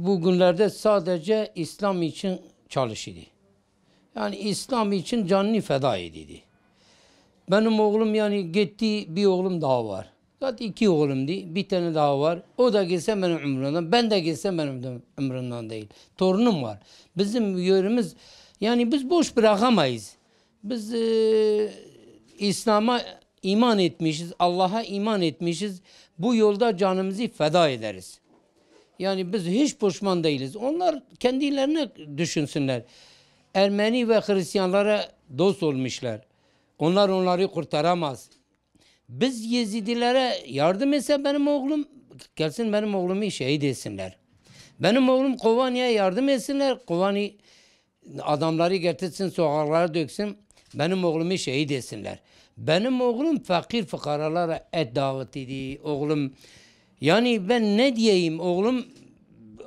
bugünlerde sadece İslam için çalışıyordu. Yani İslam için canını feda edildi. Benim oğlum yani gitti, bir oğlum daha var. Zaten 2 oğlumdu, bir tane daha var. O da gelse benim ömrümden, ben de gelsem benim ömrümden değil. Torunum var. Bizim yörümüz, yani biz boş bırakamayız. Biz İslam'a iman etmişiz, Allah'a iman etmişiz. Bu yolda canımızı feda ederiz. Yani biz hiç pişman değiliz. Onlar kendilerine düşünsünler. Ermeni ve Hristiyanlara dost olmuşlar. Onlar onları kurtaramaz. Biz Yezidilere yardım etse benim oğlum, gelsin benim oğlumu şehit etsinler. Benim oğlum Kobani'ye yardım etsinler. Kobani adamları getirsin, sokaklara döksün. Benim oğlumu şehit etsinler. Benim oğlum fakir fukaralara et dağıtıydı. Oğlum, yani ben ne diyeyim, oğlum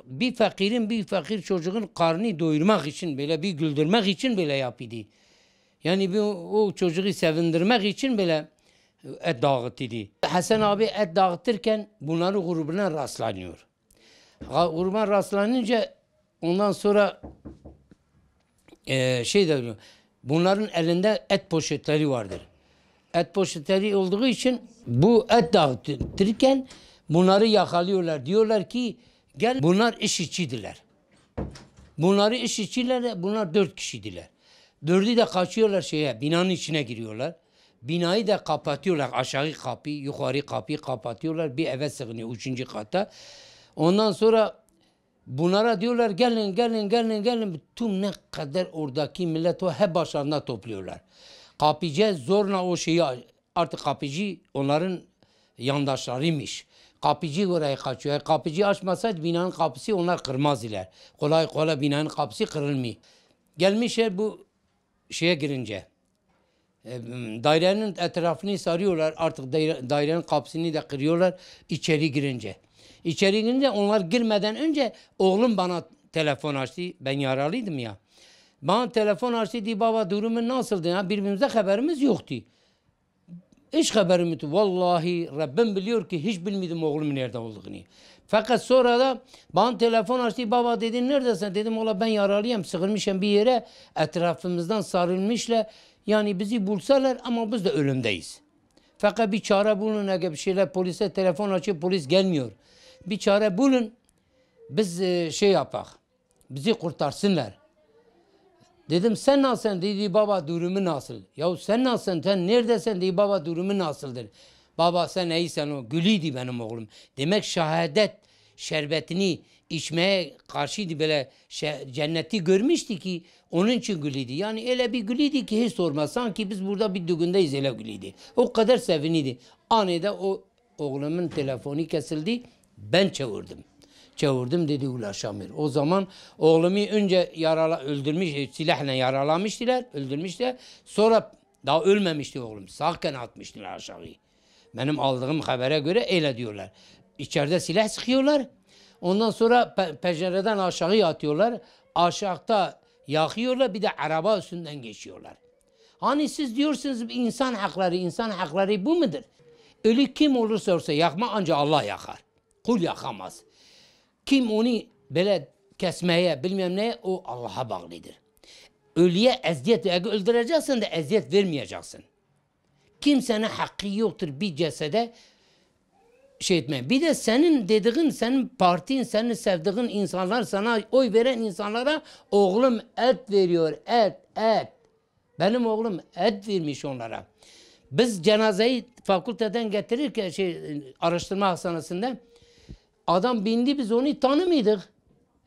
bir fakir çocuğun karnını doyurmak için böyle, bir güldürmek için böyle yapıyordu. Yani o çocuğu sevindirmek için böyle et dağıtıyordu. Hasan abi et dağıtırken bunları grubuna rastlanıyor. Grubuna rastlanınca ondan sonra diyor, bunların elinde et poşetleri vardır. Et poşetleri olduğu için bu et dağıtırken bunları yakalıyorlar. Diyorlar ki gel, bunlar işçidiler. Bunları işçiler, bunlar 4 kişidiler. 4'ü de kaçıyorlar binanın içine giriyorlar. Binayı da kapatıyorlar. Aşağı kapıyı, yukarı kapıyı kapatıyorlar. Bir eve sığınıyor 3. kata. Ondan sonra bunlara diyorlar gelin. Tüm ne kadar oradaki millet o hep başlarına topluyorlar. Kapıcı zorla o şeyi, artık kapıcı onların yandaşlarıymış. Kapıcı oraya kaçıyor. Kapıcı açmasaydı binanın kapısı onlar kırmaz iler. Kolay kolay binanın kapısı kırılmıyor. Gelmişler bu şeye girince. Dairenin etrafını sarıyorlar. Artık dairenin kapısını da kırıyorlar içeri girince. İçeri girince onlar girmeden önce oğlum bana telefon açtı. Ben yaralıydım ya. Bana telefon açtı, dedi baba durumun nasıldı? Ya? Birbirimize haberimiz yoktu. Hiç haberim yoktu. Vallahi Rabbim biliyor ki hiç bilmedim oğlumun nerede olduğunu. Fakat sonra da bana telefon açtı. Baba dedi neredesin? Dedim ola ben yaralıyım. Sıkılmışım bir yere. Etrafımızdan sarılmışlar. Yani bizi bulsalar ama biz de ölümdeyiz. Fakat bir çare bulun. Eğer bir şeyler polise telefon açıp polis gelmiyor. Bir çare bulun. Biz yapak. Bizi kurtarsınlar. Dedim sen nasılsın? Dedi baba durumu nasıl? Ya sen nasılsın? Sen neredesin? Dedi baba durumu nasıldır? Baba sen iyisin o. Gülüydü benim oğlum. Demek şehadet şerbetini içmeye karşıydı, böyle cenneti görmüştü ki onun için gülüydü. Yani öyle bir gülüydü ki hiç sorma. Sanki biz burada bir düğündeyiz, öyle gülüydü. O kadar seviniydi. Aniden o oğlumun telefonu kesildi. Ben çevirdim dedi ulaşamıyor. O zaman oğlumu önce öldürmüş, silahla yaralamıştılar, öldürmüşler. Sonra daha ölmemişti oğlum. Sağken atmıştılar aşağı. Benim aldığım habere göre öyle diyorlar. İçeride silah sıkıyorlar. Ondan sonra pencereden aşağı atıyorlar. Aşağıda yakıyorlar, bir de araba üstünden geçiyorlar. Hani siz diyorsunuz insan hakları bu mudur? Ölü kim olursa olsa yakma ancak Allah yakar. Kul yakamaz. Kim onu böyle kesmeye bilmem neye o Allah'a bağlıdır. Ölüye eziyet öldüreceksin de eziyet vermeyeceksin. Kimsenin hakkı yoktur bir cesede etmeye. Bir de senin dediğin, senin partin, senin sevdiğin insanlar, sana oy veren insanlara oğlum et veriyor, et. Benim oğlum et vermiş onlara. Biz cenazeyi fakülteden getirirken araştırma hastanesinde adam bindi, biz onu tanımıyorduk.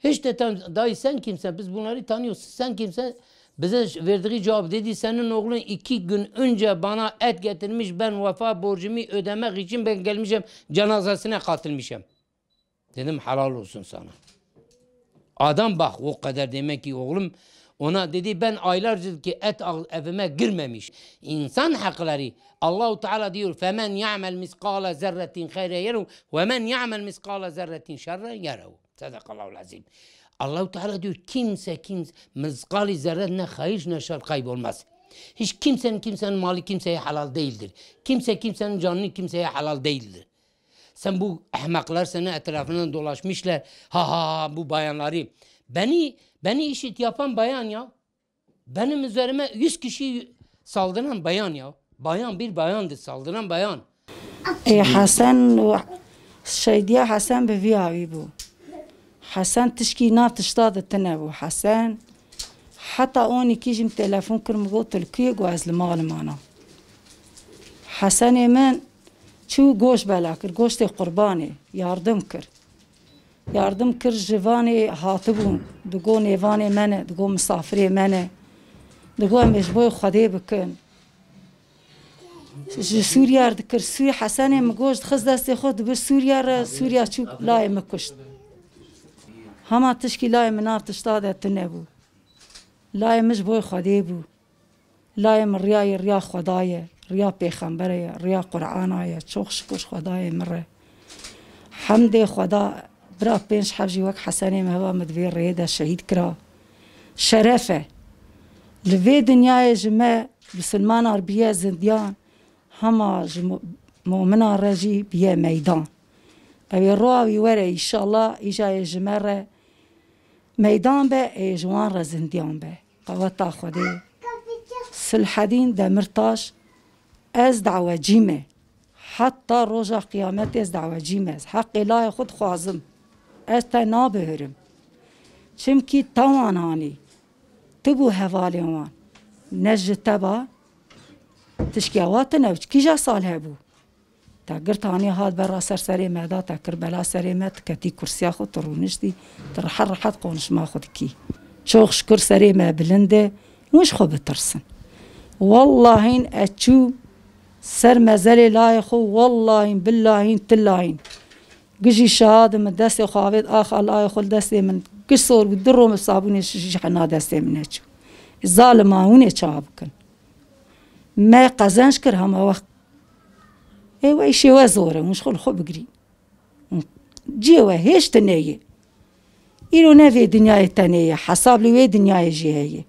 Hiç de dayı sen kimsen, biz bunları tanıyoruz. Sen kimsen? Bize verdiği cevap dedi senin oğlun 2 gün önce bana et getirmiş, ben vefa borcumu ödemek için ben gelmişim cenazesine katılmışım. Dedim helal olsun sana. Adam bak o kadar demek ki oğlum ona dedi ben aylarca ki et evime girmemiş. İnsan hakları Allah-u Teala diyor femen ya'mel miskale zerretin hayre yeru ve men ya'mel miskale zerretin şerre yeru. Sadakallahu azim. Allah-u Teala diyor kimse miskali zerre ne hayır ne şer kaybolmaz. Hiç kimsenin malı kimseye halal değildir. Kimsenin canını kimseye halal değildir. Sen bu ahmaklar senin etrafından dolaşmışlar. Ha bu bayanları. Beni işit yapan bayan ya. Benim üzerime 100 kişi saldıran bayan ya. Bayan bir bayandı, saldıran bayan. Hasan şeydiye Hasan be viyavi bu. Hasan tişki nav tişta da tene bu. Hasan hatta oni kijim telefon kırm go Türkiye go az malmana. Hasan من çu goş bela kır, goş te qurbani yardım kır. Yardım kır jivani hatibun. Dugo nevani mene, dugo misafiri mene. Dugo mecboy khade bikin. Suriye dikir, Suriye Hasan'e mi goş kız desti xod bir Suriye çu lay mi kuşt. Hama tişki lay mi nav tişta da tine bu. Lay mecboy khade bu. Lay mi riya خدایه ریا پیغمبره ریا قرآنه چوخ شکر خدای مره حمد خدا برا پنج حبجی وک حسنی مهوا مدویر ریده شهید کرا شرفه لوی دنیای جمع بسلمان عربیه زندیان هما مؤمن رجی بیه میدان اوی روی وره ایشالله ایجای جمع ره میدان به ایجوان را زندیان به قوتا خودی سلحدین دمرتاش از دعوه جیمه حتی روزا قیامت از دعوه جیمه حق الهی خود خوازم از تا نابهرم چمکی توان هانی تبو حوالی وان نجد تبا تشکیوات نوچ کجا سال هبو تا گرت هانی هاد برا سرسری مدا تا کربلا سری مد کتی کرسیا خود ترونشتی تر حرحت قونش ما خود کی چوخ شکر سری ما بلنده مش خو بترسن والله این اچو سر مزلی لای خو والله بالله تلاین گجی شهاده من دست خواهد آخ الله خود دست من قصور و درم صابونی شحنا دست من اچو ظالمانه چاب کن ما قزنش کر هم وقت ای شو زوره مش خل خو بگری جیوه هیچ تنیه اینو نه وی دنیای تنیه حساب لی وی دنیای جیهیه